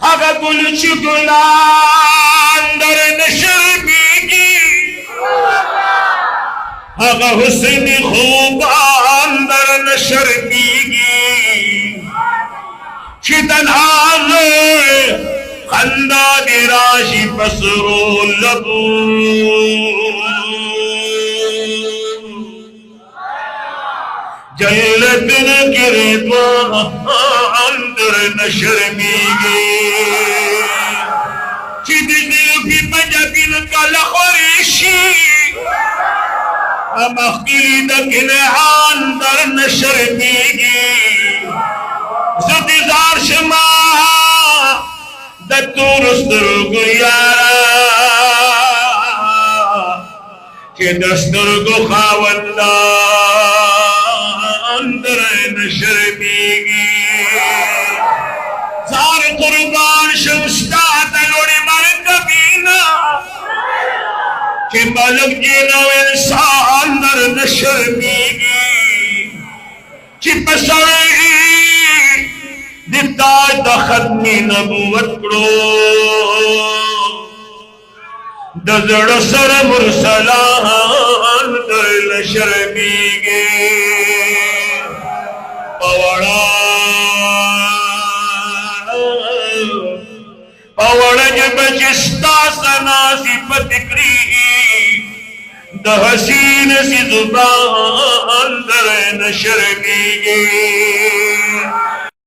अगर गुल गुलांदर नशर्मीगी अगर हुस्न खूबांदर नशर्मीगी चितन आगे खंदा दिराशी बसरो लबू जन्नत न गिरद्वार अंदर न शर्मीगे चिद दिल भी बजबिन कल खरीशी अमखिली दकिन अंदर न शर्मीगे ज़ुदिज़ार शमा दत्तूर स्तुर्गु यारा के दस्तुर्गु खावंदा अंदर न शर्मीगी ज़ार कुर्बान शुस्ता तलोड़ी मरकबीना के मलक जीना इंसान अंदर न शर्मीगी कि पसड़ी दिताज दा खत्मी नबूवत करो दजड़ सर मुरसलान अंदर न शर्मीगी पवड़ज बजिस्ता सना सिफत करी द हसीन सी जुबान अंदर न शर्मीगी